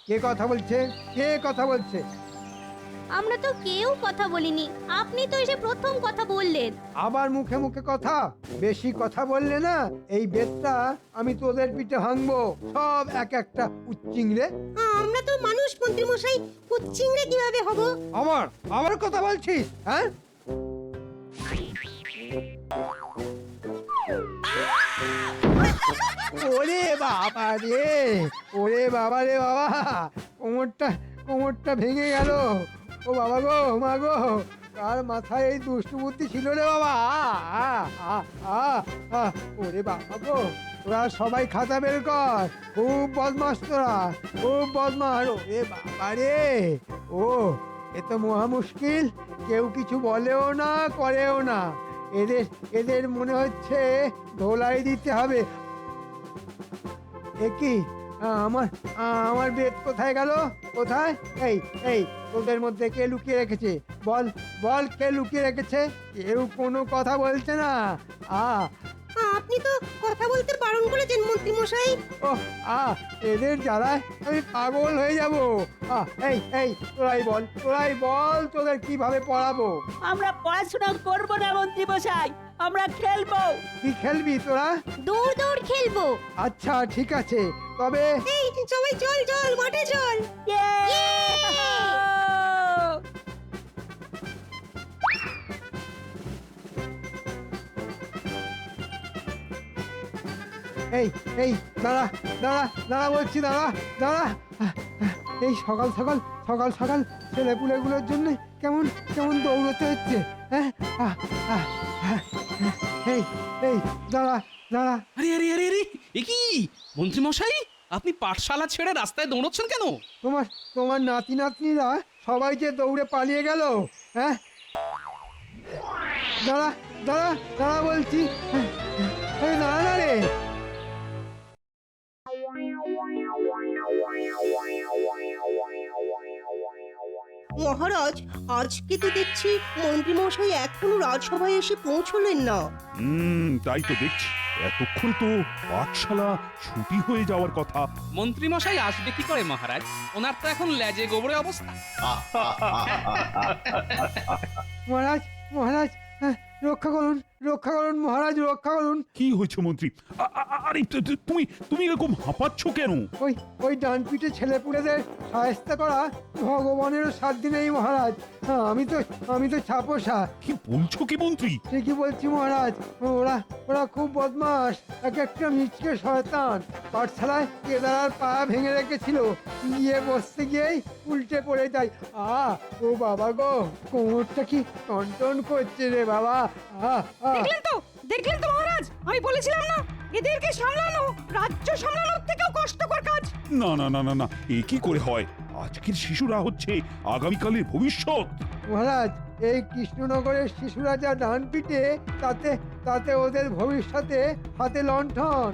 কে কথা বলছে? কে কথা বলছে? আমরা তো কেউ কথা বলিনি, আপনি তো এসে প্রথম কথা বললেন। আবার মুখে মুখে কথা, বেশি কথা বললে না এই বেতটা আমি তোদের পিঠে ভাঙবো, সব এক একটা উচ্চিংড়ে। আমরা তো মানুষ মন্ত্রী মশাই, কুচ্চিংড়ে কিভাবে হব? আবার আবার কথা বলছিস? হ্যাঁ, ওরে বাবা রে, ওরে বাবা রে বাবা, কোমরটা কোমরটা ভেঙে গেল। ও বাবা গো, মা গো, কার মাথায় এই দুষ্টু বুদ্ধি ছিল রে বাবা? আ, আ, আ, আ, ওরে বাবা গো, তোরা সবাই খাতা বের কর, খুব বদমাস তোরা, খুব বদমাস। ওরে বাবা রে, ও এ তো মহা মুশকিল, কেউ কিছু বলেও না করেও না। এদের এদের মনে হচ্ছে ধোলাই দিতে হবে। এ কি, আমার আমার বেদ কোথায় গেল? কোথায়? এই এই, তোদের মধ্যে কে লুকিয়ে রেখেছে? বল বল, কে লুকিয়ে রেখেছে? কেউ কোনো কথা বলছে না। আ আপনি তো কথা বলতে বারণ করেছেন মন্ত্রী মশাই। ও আ এদের জ্বালায় আমি পাগল হয়ে যাব। এই এই, তোরাই বল তোদের কিভাবে পড়াবো? আমরা পড়াশোনা করব না মন্ত্রী মশাই, আমরা খেলবো। কি খেলবি তোরা? দৌড় দৌড় খেলবো। আচ্ছা ঠিক আছে, তবে এই সবাই চল চল, মাঠে চল। এই এই, দাঁড়া দাঁড়া দাঁড়া বলছি, দাঁড়া দাঁড়া। এই সকাল সকাল সকাল সকাল ছেলেপুলেগুলোর জন্য কেমন কেমন দৌড়তে হচ্ছে। হ্যাঁ, এই এই, দাঁড়া দাঁড়া। আরে আরে আরে আরে, এ কি মন্ত্রী মশাই, আপনি পাঠশালা ছেড়ে রাস্তায় দৌড়চ্ছেন কেন? তোমার তোমার নাতি নাতনিরা সবাই যে দৌড়ে পালিয়ে গেল। হ্যাঁ, দাঁড়া দাঁড়া দাঁড়া বলছি। এই দাঁড়া না রে। মহারাজ, আজকে তো দেখছি মন্ত্রী মশাই এখনো রাজসভায় এসে পৌঁছলেন না। তাই তো দেখছি, এতক্ষণ তো পাঠশালা ছুটি হয়ে যাওয়ার কথা। মন্ত্রী মশাই আসবে কি করে মহারাজ? ওনার তো এখন লেজে গোবরে অবস্থা। মহারাজ মহারাজ, রক্ষা করুন রক্ষা করুন মহারাজ, রক্ষা করুন। কি হয়েছে মন্ত্রী? আরে তুমি তুমি এরকম হাঁপাচ্ছ কেন? ওই ওই ডান পিঠে ছেলেপুলেদের সাহায্য করা ভগবানেরও সাধ্য নেই মহারাজ। আমি তো ছাপোষা। কি বলছো কি মন্ত্রী? ঠিকই বলছি মহারাজ, ওরা ওরা খুব বদমাস, এক একটা মিচকে শয়তান। পাঠশালায় কেদারার পা ভেঙে রেখেছিল, গিয়ে বসতে গিয়েই উল্টে পড়ে যায়। ও বাবা গো, কোমরটা কি টনটন করছে রে বাবা। দেখলেন তো মহারাজ, আমি বলেছিলাম না, এদেরকে সামলানো রাজ্য সামলানোর থেকেও কষ্টকর কাজ। না না না না না, এ কি করে হয়? আজকের শিশুরা হচ্ছে আগামীকালের ভবিষ্যৎ। মহারাজ, এই কৃষ্ণনগরের শিশুরা যা ডান পিটে, তাতে তাতে ওদের ভবিষ্যতে হাতে লণ্ঠন।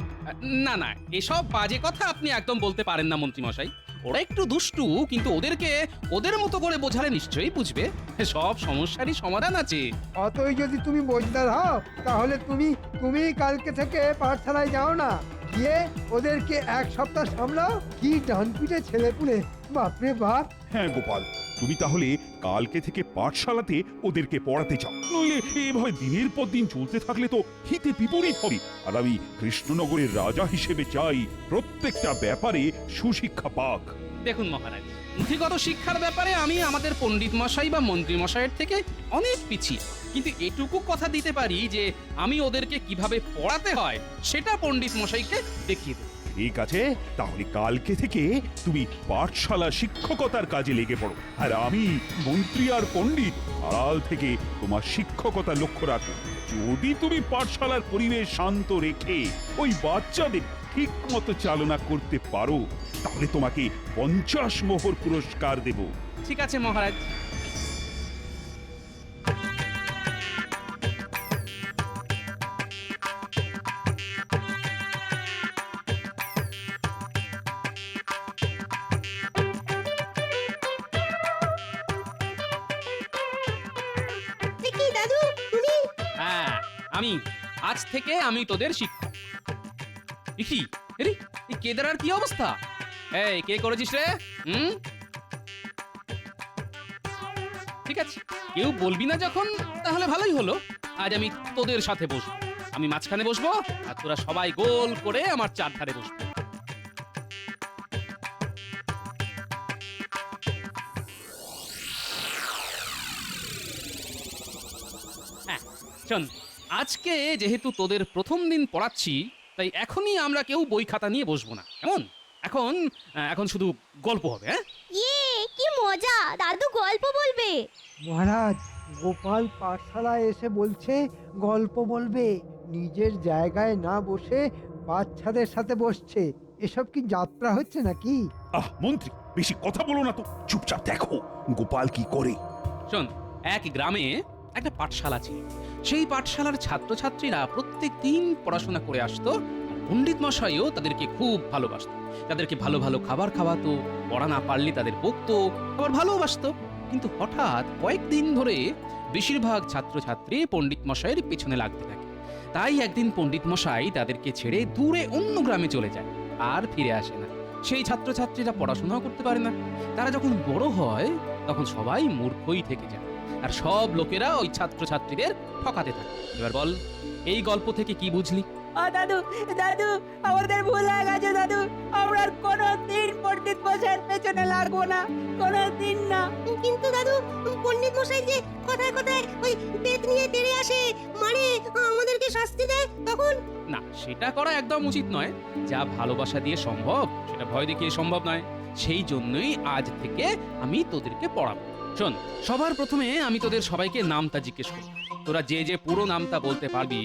না না, এসব বাজে কথা আপনি একদম বলতে পারেন না মন্ত্রী মশাই। ওরা একটু দুষ্টু, কিন্তু ওদেরকে ওদের মতো করে বোঝালে নিশ্চয়ই বুঝবে। সব সমস্যারই সমাধান আছে। অতই যদি তুমি বোঝদার হও, তাহলে তুমি কালকে থেকে পাঠশালায় যাও না, গিয়ে ওদেরকে এক সপ্তাহ সামলাও। কি ডান পিটে ছেলেপুলে, বাপরে বাপ। হ্যাঁ গোপাল, তুমি তাহলে কালকে থেকে পাঠশালাতে ওদেরকে পড়াতে চাও, নইলে এভাবে দিনের পর দিন চলতে থাকলে তো হিতে বিপরীত হবে। আর আমি কৃষ্ণনগরের রাজা হিসেবে চাই প্রত্যেকটা ব্যাপারে সুশিক্ষা পাক। দেখুন মহারাজ, পুঁথিগত শিক্ষার ব্যাপারে আমি আমাদের পণ্ডিত মশাই বা মন্ত্রী মশাইয়ের থেকে অনেক পিছিয়ে, কিন্তু এটুকু কথা দিতে পারি যে আমি ওদেরকে কিভাবে পড়াতে হয় সেটা পণ্ডিত মশাইকে দেখিয়ে দেব। ঠিক আছে, তাহলে কালকে থেকে তুমি পাঠশালা শিক্ষকতার কাজে লেগে পড়ো, আর আমি মন্ত্রী আর পণ্ডিত আড়াল থেকে তোমার শিক্ষকতা লক্ষ্য রাখো। যদি তুমি পাঠশালার পরিবেশ শান্ত রেখে ওই বাচ্চাদের ঠিক মতো চালনা করতে পারো, তাহলে তোমাকে 50 মোহর পুরস্কার দেব। ঠিক আছে মহারাজ। কি দাদু, তুমি? হ্যাঁ, আজ থেকে আমি তোদের শিক্ষক। কি রে, এই কেদারার কি অবস্থা? এই কে করেছিস রে? হুম, ঠিক আছে, কেউ বলবি না যখন, তাহলে ভালোই হলো। আজ আমি তোদের সাথে বসবো, আমি মাঝখানে বসবো, আর তোরা সবাই গোল করে আমার চারধারে বসবো। হ্যাঁ, শোন, আজকে যেহেতু তোদের প্রথম দিন পড়াচ্ছি, তাই এখনই আমরা কেউ বই খাতা নিয়ে বসবো না, কেমন? এখন এখন শুধু গল্প হবে। হ্যাঁ, ইয়ে কি মজা, দাদু গল্প বলবে। মহারাজ, গোপাল পাঠশালায় এসে বলছে গল্প বলবে, নিজের জায়গায় না বসে বাচ্চাদের সাথে বসছে। এসব কি যাত্রা হচ্ছে নাকি? মন্ত্রী, বেশি কথা বলো না তো, চুপচাপ দেখো গোপাল কি করে। শোন, এক গ্রামে একটা পাঠশালা ছিল। সেই পাঠশালার ছাত্রছাত্রীরা প্রত্যেক দিন পড়াশোনা করে আসতো। পণ্ডিত মশাইও তাদেরকে খুব ভালোবাসতো, তাদেরকে ভালো ভালো খাবার খাওয়াতো, পড়া না পারলে তাদের বকতো, আবার ভালোবাসতো। কিন্তু হঠাৎ কয়েকদিন ধরে বেশিরভাগ ছাত্রছাত্রী পণ্ডিত মশাইয়ের পেছনে লাগতে থাকে। তাই একদিন পণ্ডিত মশাই তাদেরকে ছেড়ে দূরে অন্য গ্রামে চলে যায়, আর ফিরে আসে না। সেই ছাত্রছাত্রীরা পড়াশোনাও করতে পারে না। তারা যখন বড় হয় তখন সবাই মূর্খই থেকে যায়, আর সব লোকেরা ওই ছাত্রছাত্রীদের ঠকাতে থাকে। এবার বল, এই গল্প থেকে কি বুঝলি? দাদু দাদু, আমাদের ভুল হয়ে গেছে দাদু। আমরা আর কোনোদিন পণ্ডিত মশাইয়ের পেছনে লাগবো না, কোনোদিন না। কিন্তু দাদু, পণ্ডিত মশাই যে কথায় কথায় ওই বেত নিয়ে তেড়ে আসে, মারে, আমাদেরকে শাস্তি দেয়, তখন? না, সেটা করা একদম উচিত নয়। যা ভালোবাসা দিয়ে সম্ভব সেটা ভয় দেখিয়ে সম্ভব নয়। সেই জন্যই আজ থেকে আমি তোদেরকে পড়াবো। শোন, সবার প্রথমে আমি তোদের সবাইকে নামটা জিজ্ঞেস করব। তোরা যে যে পুরো নামটা বলতে পারবি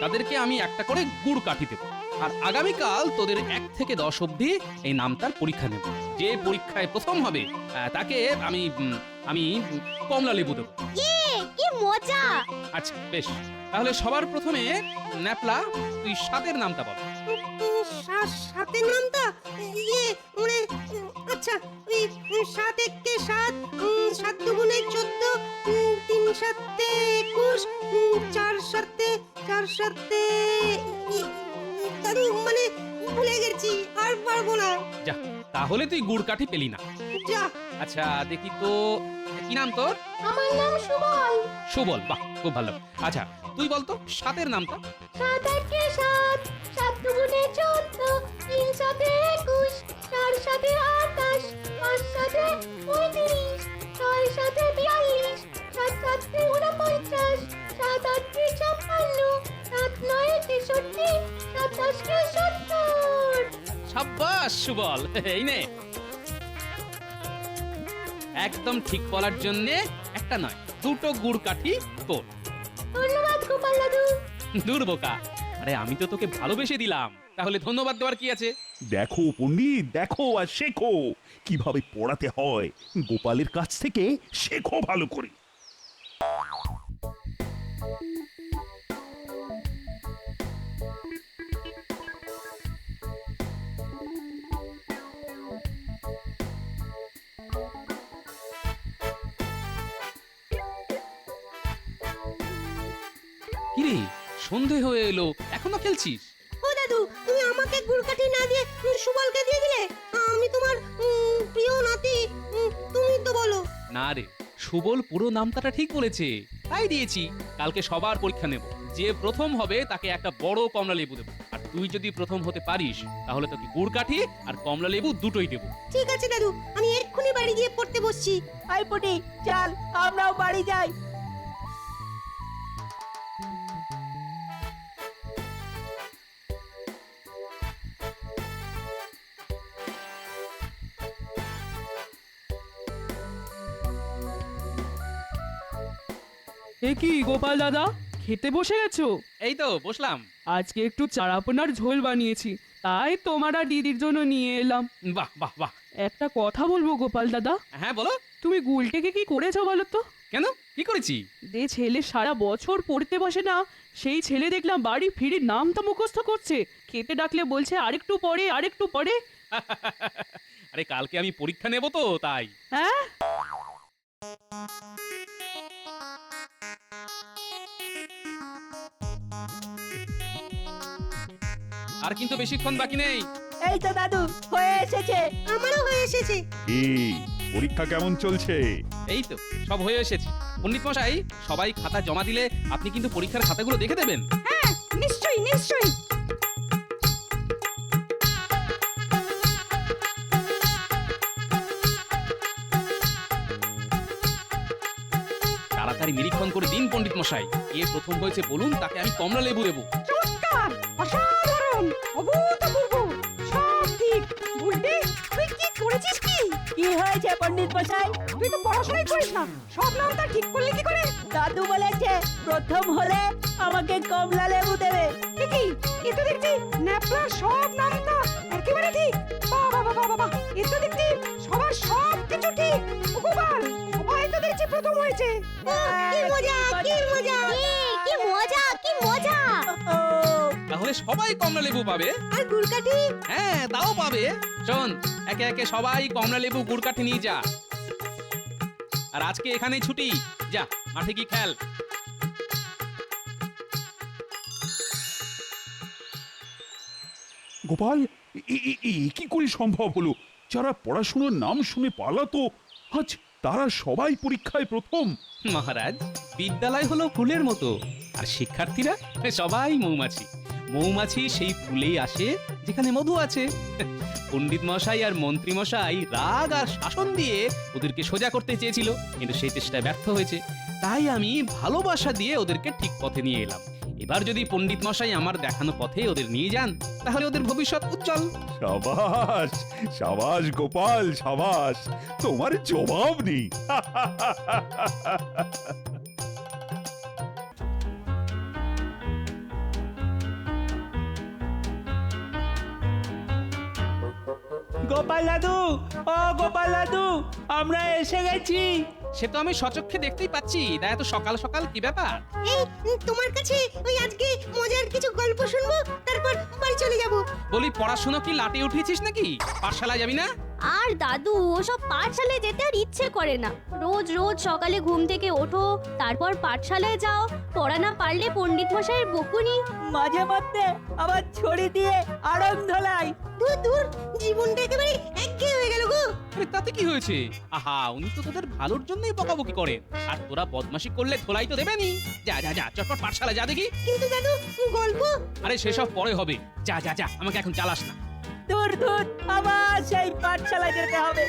তাদেরকে আমি একটা করে গুড় কাঠি দেবো। আর আগামীকাল তোদের 1 থেকে 10 অবধি এই নামটার পরীক্ষা নেব। যে পরীক্ষায় প্রথম হবে তাকে আমি আমি কমলা লেবু দেবো। ইয়ে কি মজা। আচ্ছা বেশ, তাহলে সবার প্রথমে ন্যাপলা, তুই 7-এর নামটা বল। সাতের নামটা? ইয়ে মানে, আচ্ছা, ওই 7 একে 7, 7 দুগুণে 14, 3 সাতে 21, 4 সাতে 4 সাতে দাদু, মানে ভুলে গেছি, আর পারবো না। যা, তাহলে তুই গুড় কাঠি পেলি না। যা। আচ্ছা দেখি তো, কি নাম তোর? আমার নাম সুবল। সুবল, বাহ, খুব ভালো। আচ্ছা তুই বলতো 7-এর নামটা। 7 একে 7, 7 দুগুণে 14, 3 সাতে 21, 4 সাতে 28, 5 সাতে 35, 6 সাতে 42, 7 সাতে 49, 7 আটে 56, 7 নয়ে 63, 7 দশে 70। সাব্বাস সুবল, এই নে। একদম ঠিক বলার জন্য একটা নয়, 2টো গুড় কাঠি তোর। ধন্যবাদ গোপাল দাদু। দূর বোকা, আরে আমি তো তোকে ভালোবেসে দিলাম, তাহলে ধন্যবাদ দেওয়ার কি আছে? দেখো পণ্ডিত, দেখো আর শেখো কিভাবে পড়াতে হয়। গোপালের কাছ থেকে শেখো ভালো করে। কিরে, সন্ধে হয়ে এলো, এখনো খেলছিস? ও দাদু, তুমি আমাকে গুড়কাঠি না দিয়ে সুবলকে দিয়ে দিলে। আমি তোমার প্রিয় নাতি, তুমি তো বলো। না রে, সুবল পুরো নামটা ঠিক বলেছে, তাই দিয়েছি। কালকে সবার পরীক্ষা নেব, যে প্রথম হবে তাকে একটা বড় কমলা লেবু দেবো। আর তুই যদি প্রথম হতে পারিস তাহলে তোকে গুড় কাঠি আর কমলা লেবু দুটোই দেবো। ঠিক আছে দাদু, আমি এক্ষুনি বাড়ি গিয়ে পড়তে বসছি। আই পুটি, চল আমরাও বাড়ি যাই। এ কি গোপাল দাদা, খেতে বসে গেছো? এই তো বসলাম। আজকে একটু চারাপোনার ঝোল বানিয়েছি, তাই তোমার আর দিদির জন্য নিয়ে এলাম। বাহ বাহ বাহ। একটা কথা বলবো গোপাল দাদা, হ্যাঁ বলো। তুমি গুলটেকে কি করেছো বলো তো? কেন, কি করেছি? যে ছেলে সারা বছর পড়তে বসে না, সেই ছেলে দেখলাম বাড়ি ফিরে নামটা মুখস্থ করছে। খেতে ডাকলে বলছে আরেকটু পরে, আরেকটু পরে। আরে কালকে আমি পরীক্ষা নেব তো, তাই। হ্যাঁ, আর কিন্তু বেশিক্ষণ বাকি নেই। এই তো দাদু হয়ে এসেছে। আমারও হয়ে এসেছে। এই পরীক্ষা কেমন চলছে? এই তো সব হয়ে এসেছে। পণ্ডিত মশাই, সবাই খাতা জমা দিলে আপনি কিন্তু পরীক্ষার খাতাগুলো দেখে দেবেন। হ্যাঁ, নিশ্চয়ই নিশ্চয়ই। তাড়াতাড়ি নিরীক্ষণ করে দিন পণ্ডিত মশাই। কে প্রথম হয়েছে বলুন, তাকে আমি কমলা লেবু দেবো। চমৎকার, অসাধারণ, অভূতপূর্ব, সব ঠিক। বুঝলি তুই কি করেছিস? কি হয়েছে পণ্ডিত মশাই? তুই তো পড়াশোনাই করিস না, সব নামটা ঠিক করলি কি করে? দাদু বলেছে প্রথম হলে আমাকে কমলা লেবু দেবে। কি এ তো দেখছি ন্যাপলার সব নামটা একেবারে ঠিক। বাবা বাবা বাবা, এ তো দেখছি সবার সব কিছু ঠিক। ভগবান, সবাই তো দেখছি প্রথম হয়েছে। কি মজা, কি মজা! কি মজা, কি মজা! তাহলে সবাই কমলা লেবু পাবে। আর গুড়কাঠি? হ্যাঁ, তাও পাবে। শোন, একে একে সবাই কমলা লেবু গুড় কাঠি নিয়ে যা। আর আজকে এখানেই ছুটি। যা মাঠে কি খেল। গোপাল, কি করে সম্ভব হলো? যারা পড়াশোনার নাম শুনে পালাতো, আজ তারা সবাই পরীক্ষায় প্রথম। মহারাজ, বিদ্যালয় হলো ফুলের মতো, আর শিক্ষার্থীরা সবাই মৌমাছি। মৌমাছি সেই ফুলেই আসে যেখানে মধু আছে। পণ্ডিত মশাই আর মন্ত্রী মশাই রাগ আর শাসন দিয়ে ওদেরকে সোজা করতে চেয়েছিল, কিন্তু সেই চেষ্টায় ব্যর্থ হয়েছে। তাই আমি ভালোবাসা দিয়ে ওদেরকে ঠিক পথে নিয়ে এলাম। এবার যদি পণ্ডিত মশাই আমার দেখানো পথে ওদের নিয়ে যান, তাহলে ওদের ভবিষ্যৎ উজ্জ্বল। সাবাস সাবাস গোপাল, সাবাস, তোমার জবাব নেই। গোপাল দাদু, ও গোপাল দাদু, আমরা এসে গেছি। সে তো আমি সচক্ষে দেখতেই পাচ্ছি। তা এত সকাল সকাল কি ব্যাপার? এই তোমার কাছে ওই আজকে মজার কিছু গল্প শুনবো, তারপর বাড়ি চলে যাব। বলি, পড়াশোনা কি লাটে উঠিয়েছিস নাকি? পাঠশালায় যাবি না? আর দাদু, ওসব পাঠশালায় যেতে আর ইচ্ছে করে না। রোজ রোজ সকালে ঘুম থেকে ওঠো, তারপর পাঠশালায় যাও, পড়া না পারলে পণ্ডিত মশাইয়ের বকুনি। মাঝে মধ্যে আবার ছড়ি দিয়ে আড়ং ধলাই। দূর দূর, জীবনটা একেবারে একঘেয়ে হয়ে গেল গো। আরে তাতে কি হয়েছে? আহা, উনি তো তোদের ভালোর জন্যই বকাবকি করেন। আর তোরা বদমাশি করলে ধোলাই তো দেবেনি। যা যা যা, চটপট পাঠশালা যা দেখি। কিন্তু দাদু, গল্প? আরে সেসব পরে হবে। যা যা যা, আমাকে এখন চালাস না। দূর দূর, আবার সেই পাঠশালায় যেতে হবে।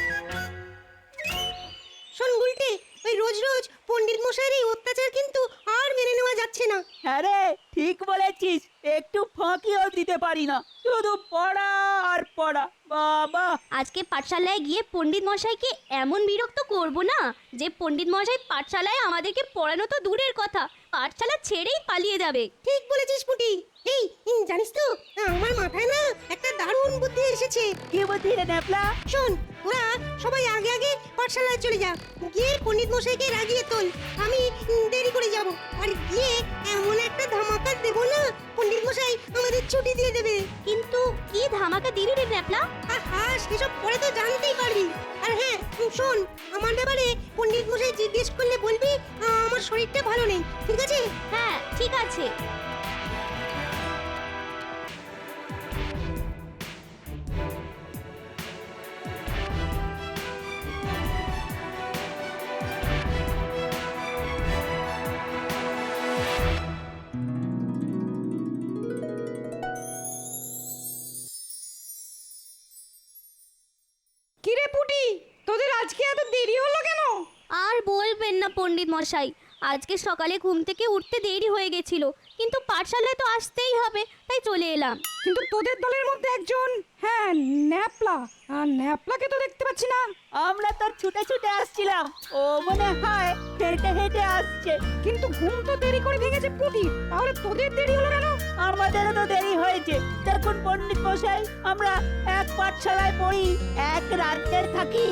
শোন গুলটে, ওই রোজ রোজ পণ্ডিত মশাইয়ের এই অত্যাচার কিন্তু আর মেনে নেওয়া যাচ্ছে না। হ্যাঁ রে, ঠিক বলেছিস, একটু ফাঁকিও দিতে পারি না, শুধু পড়া আর পড়া। বাবা, আজকে পাঠশালায় গিয়ে পণ্ডিত মশাইকে এমন বিরক্ত করব না যে পণ্ডিত মশাই পাঠশালায় আমাদেরকে পড়ানো তো দূরের কথা, পাঠশালা ছেড়েই পালিয়ে যাবে। ঠিক বলেছিস পুটি। এই জানিস তো, আমার মাথায় না একটা দারুণ বুদ্ধি এসেছে। কি বুদ্ধি রে ন্যাপলা? শোন, তোরা সবাই আগে আগে পাঠশালায় চলে যা, গিয়ে পণ্ডিত মশাইকে রাগিয়ে তোল। আমি দেরি করে যাব, আর গিয়ে এমন একটা ধামাকা দেবো না, পণ্ডিত মশাই আমাদের ছুটি দিয়ে দেবে। কিন্তু কি ধামাকা দিবি রে ন্যাপলা? আর হাস, এসব পরে তো জানতেই পারবি। আর হ্যাঁ শোন, আমার ব্যাপারে পণ্ডিত মশাই জিজ্ঞেস করলে বলবি আমার শরীরটা ভালো নেই, ঠিক আছে? হ্যাঁ, ঠিক আছে। কিরে পুটি, তোদের আজকে এত দেরি হলো কেন? আর বলবেন না পণ্ডিত মশাই, আজকে সকালে ঘুম থেকে উঠতে দেরি হয়ে গেছিল, কিন্তু পাঠশালায় তো আসতেই হবে, তাই চলে এলাম। কিন্তু তোদের দলের মধ্যে একজন, হ্যাঁ ন্যাপলা, ন্যাপলাকে তো দেখতে পাচ্ছি না। আমরা তো ছুটে ছুটে আসছিলাম, ও মনে হয় হেঁটে হেঁটে আসছে। কিন্তু ঘুম তো দেরি করে ভেঙেছে পুটি, তাহলে তোদের দেরি হলো কেন? আমাদেরও তো দেরি হয়েছে। দেখুন পণ্ডিত মশাই, আমরা এক পাঠশালায় পড়ি, এক রাজ্যের থাকি,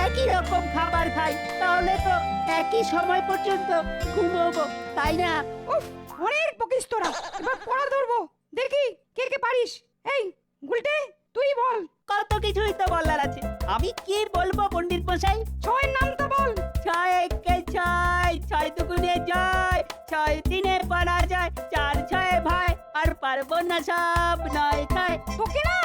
একই রকম খাবার খাই, তাহলে তো একই সময় পর্যন্ত ঘুমোবো, তাই না? উফ, অনেক বকিস তোরা, এবার পড়া ধরবো, দেখি কে কে পারিস। এই গুলটে, তুই বল। কত কিছুই তো বলার আছে, আমি কি বলবো পণ্ডিত মশাই? ছয়ের নাম তো বল। ছয় একে ছয়, ছয় দুগুণে জয়, ছয় তিনে পারা যায়, চার ছয় ভাই, আর পারবো না সব নয় ছয়। তোকে না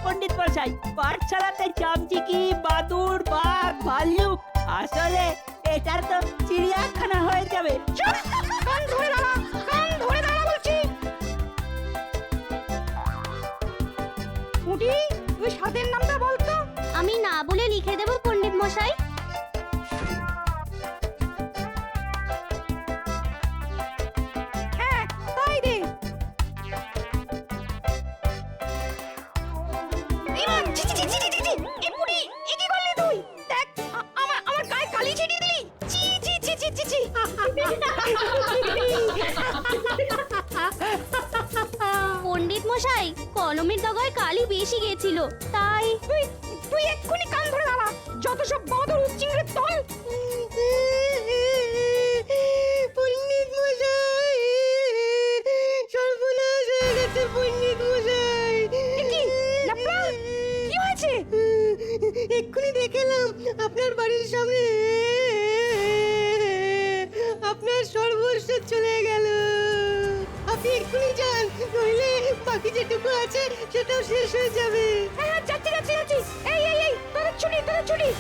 পণ্ডিত মশাই, পাঠশালাতে চামচিকি, বাদুর, বাঘ, ভাল্লুক, আসলে এটা তো চিড়িয়াখানা হয়ে যাবে। চুপ! কান ধরে দাঁড়া, কান ধরে দাঁড়া বলছি। পুটি, তুই স্বাদের নামটা বলতো। আমি না বলে লিখে দেব পণ্ডিত মশাই। হ্যাঁ, তাই দে। এবার ছি ছি ছি ছি ছি ছি, এ পুটি, এ কি করলি তুই? দেখ, আমার গায়ে কালি ছিটিয়ে দিলি। ছি ছি ছি ছি ছি ছি। পণ্ডিত মশাই, কলমের ডগায় কালি বেশি গেছিল, তাই। তুই এক্ষুনি কান ধরে দাঁড়া। যত সব বাঁদর উচ্চিংড়ে তল। পণ্ডিত মশাই, সর্বনাশ হয়ে গেছে পণ্ডিত মশাই। কি? ন্যাপলা, কি হয়েছে? এক্ষুনি দেখলাম আপনার বাড়ির সামনে আপনার সর্বস্ব চলে গেল। আপনি এক্ষুনি যান, নইলে বাকি যেটুকু আছে সেটাও শেষ হয়ে যাবে। হ্যাঁ, যাচ্ছি যাচ্ছি যাচ্ছি। এই এই এই, তোর ছুটি, তোর ছুটি।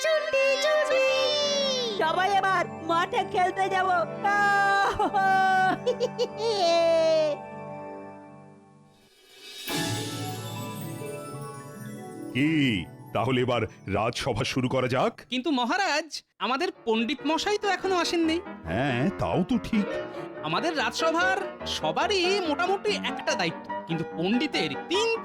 ছুটি ছুটি। সবাই এবার মাঠে খেলতে যাব। কি তাহলে এবার রাজসভা শুরু করা যাক? কিন্তু মহারাজ, আমাদের পণ্ডিত মশাই তো এখনো আসেননি। হ্যাঁ, তাও তো ঠিক। আমাদের রাজসভার সবারই মোটামুটি একটা দায়িত্ব, কিন্তু পণ্ডিতের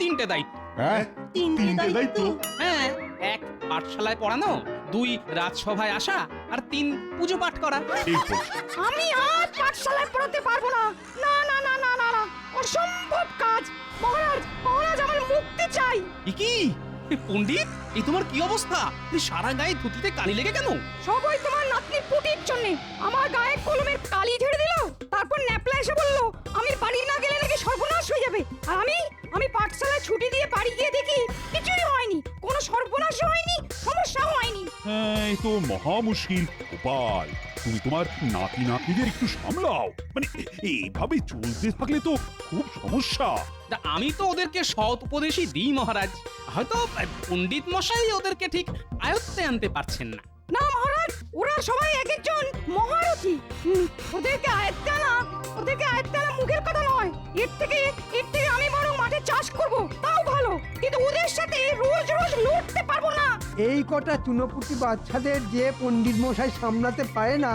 তিনটে দায়িত্ব। হ্যাঁ, তিনটে দায়িত্ব। হ্যাঁ, 1 পাঠশালায় পড়ানো, 2 রাজসভায় আসা, আর 3 পুজো পাঠ করা। ঠিক বলছো। আমি আর পাঠশালায় পড়াতে পারবো না। না না না না না না, অসম্ভব কাজ। মহারাজ, মহারাজ, আমার মুক্তি চাই। কি পণ্ডিত, এই তোমার কি অবস্থা? তুই সারা গায়ে ধুতিতে কালি লেগে কেন? সবাই তোমার নাতনি পুটির জন্য আমার গায়ে কলমের কালি ঝেড়ে দিল। তারপর ন্যাপলা এসে বলল আমি বাড়ি না গেলে নাকি সর্বনাশ হয়ে যাবে। আর আমি পাঠশালায় ছুটি দিয়ে বাড়ি গিয়ে দেখি কিছুই হয়নি, কোনো সর্বনাশ হয়নি, সমস্যাও হয়নি। হ্যাঁ, এই তো মহা মুশকিল। গোপাল, তুমি তোমার নাতি নাতনিদের একটু সামলাও। মানে এইভাবে চলতে থাকলে তো খুব সমস্যা। তা আমি তো ওদেরকে সৎ উপদেশই দিই মহারাজ, হয়তো পণ্ডিত মশাই ওদেরকে ঠিক আয়ত্তে আনতে পারছেন না। না মহারাজ, ওরা সবাই এক একজন মহারথী। ওদেরকে আয়ত্তে আনা মুখের কথা নয়। এর থেকে আমি বরং মাঠে চাষ করব, তাও ভালো। কিন্তু ওদের সাথে রোজ রোজ লড়তে পারবো না। এই কটা চুনোপুটি বাচ্চাদের যে পণ্ডিত মশাই সামলাতে পারে না,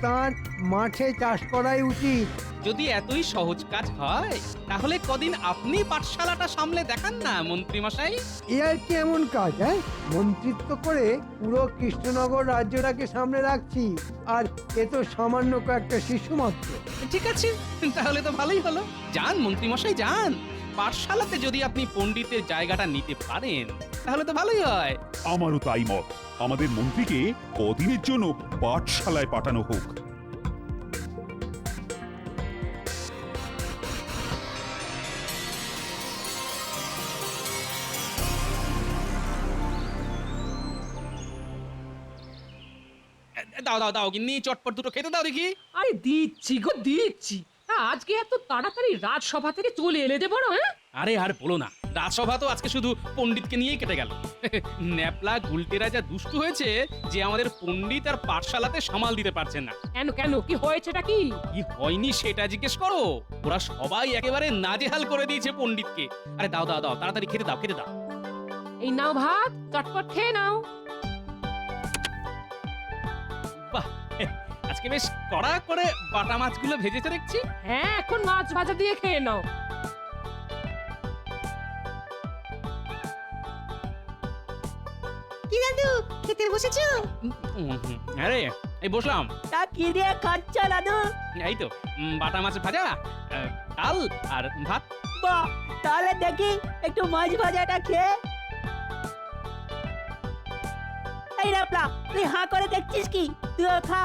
তার মাঠে চাষ করাই উচিত। যদি এতই সহজ কাজ হয়, তাহলে কদিন আপনি পাঠশালাটা সামলে দেখান না মন্ত্রী মশাই। এ আর কি এমন কাজ, হ্যাঁ? মন্ত্রিত্ব করে পুরো কৃষ্ণনগর রাজ্যটাকে সামনে রাখছি, আর এ তো সামান্য কয়েকটা শিশু মাত্র। ঠিক আছে, তাহলে তো ভালোই হলো। যান মন্ত্রী মশাই, যান। পাঠশালাতে যদি আপনি পণ্ডিতের জায়গাটা নিতে পারেন, তাহলে তো ভালোই হয়। আমারও তাই মত। আমাদের মন্ত্রীকে কদিনের জন্য পাঠশালায় পাঠানো হোক। দাও দাও দাও, গিন্নি চটপট দুটো খেতে দাও দেখি। আরে দিচ্ছি গো, দিচ্ছি। আজকে এত তাড়াতাড়ি রাজসভা থেকে চলে এলে যে বড়, হ্যাঁ? আরে আর বলো না, রাজসভা তো আজকে শুধু পণ্ডিতকে নিয়েই কেটে গেল। ন্যাপলা গুলটেরা যা দুষ্টু হয়েছে যে আমাদের পণ্ডিত আর পাঠশালাতে সামাল দিতে পারছেন না। কেন কেন, কি হয়েছেটা কি? কি হয়নি সেটা জিজ্ঞেস করো। ওরা সবাই একেবারে নাজেহাল করে দিয়েছে পণ্ডিতকে। আরে দাও দাও দাও, তাড়াতাড়ি খেতে দাও, খেতে দাও। এই নাও ভাত, চটপট খেয়ে নাও। বাহ, আজকে বেশ কড়া করে বাটা মাছগুলো ভেজেছে দেখছি। হ্যাঁ, এখন মাছ ভাজা দিয়ে খেয়ে নাও। কি দাদু, খেতে বসেছো? আরে এই বসলাম। তা কি দিয়ে খাচ্ছ দাদু? এই তো বাটা মাছ ভাজা, ডাল আর ভাত। বাহ, তাহলে দেখি একটু মাছ ভাজাটা খেয়ে। এই ন্যাপলা, তুই হাঁ করে দেখছিস কি? তুইও খা।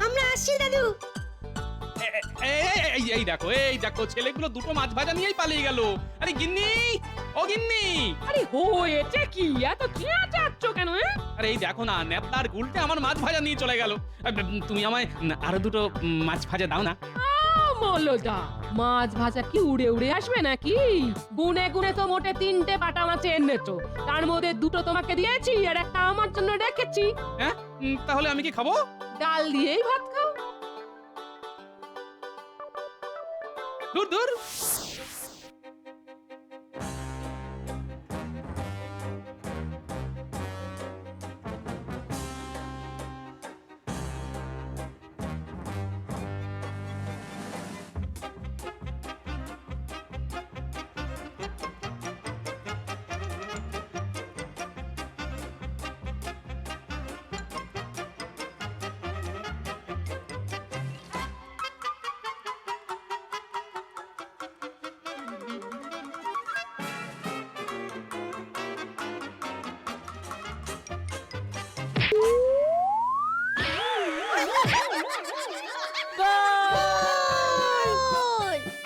আমরা আসছি দাদু। এই দেখো ছেলেগুলো দুটো মাছ ভাজা নিয়েই পালিয়ে গেল। আরে গিন্নি, ও গিন্নি, আরে হয়েছে কি এত চেঁচাচ্ছ কেন? আরে এই দেখো না, ন্যাপলার গুলটে আমার মাছ ভাজা নিয়ে চলে গেল। তুমি আমায় আরো দুটো মাছ ভাজা দাও না। মলদা, মাছ ভাজা কি উড়ে উড়ে আসবে নাকি? গুনে গুনে তো মোটে 3টে বাটা মাছ এনেছো, তার মধ্যে 2টো তোমাকে দিয়েছি আর একটা আমার জন্য রেখেছি। হ্যাঁ, তাহলে আমি কি খাবো? ডাল দিয়েই ভাত খাও। দূর দূর।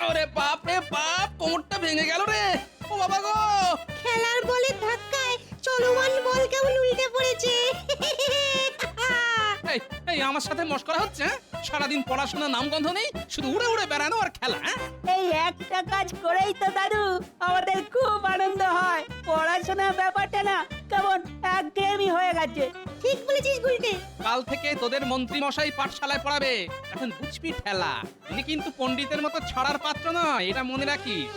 আরে বাপ রে বাপ, কোমরটা ভেঙে গেল রে। ও বাবা গো! খেলার বলের ধাক্কায় চলমান বল কেমন উল্টে পড়েছে। এই এই আমার সাথে মশকরা হচ্ছে? হ্যাঁ? সারাদিন পড়াশোনা নামগন্ধ নেই, শুধু উড়ে উড়ে বেড়ানো আর খেলা। হ্যাঁ? এই একটা কাজ করেই তো দাদু আমাদের খুব আনন্দ হয়। পড়াশোনার ব্যাপারটা না কেমন একঘেয়েমি হয়ে গেছে। ঠিক বলেছিস গুলটে। কাল থেকে তোদের মন্ত্রী মশাই পাঠশালায় পড়াবে, এখন বুঝবি ঠেলা। উনি কিন্তু পণ্ডিতের মতো ছড়ার পাত্র নয়, এটা মনে রাখিস।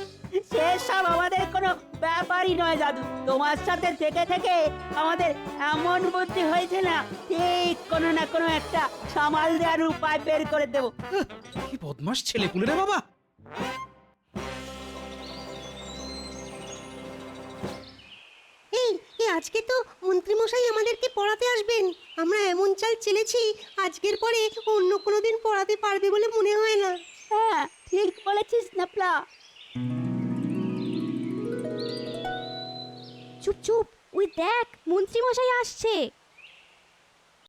সেসব আমাদের কোনো ব্যাপারই নয় দাদু। তোমার সাথে থেকে থেকে আমাদের এমন বুদ্ধি হয়েছে না, ঠিক কোনো না কোনো একটা সামাল দেওয়ার উপায় বের করে দেবো। কি বদমাস ছেলে পুলে রে বাবা। এই আজকে তো মন্ত্রী মশাই আমাদেরকে পড়াতে আসবেন। আমরা এমন চাল চেলেছি, আজকের পরে অন্য কোনো দিন পড়াতে পারবে বলে মনে হয় না। হ্যাঁ, ঠিক বলেছিস নাপলা। চুপ চুপ, ওই দেখ মন্ত্রী মশাই আসছে।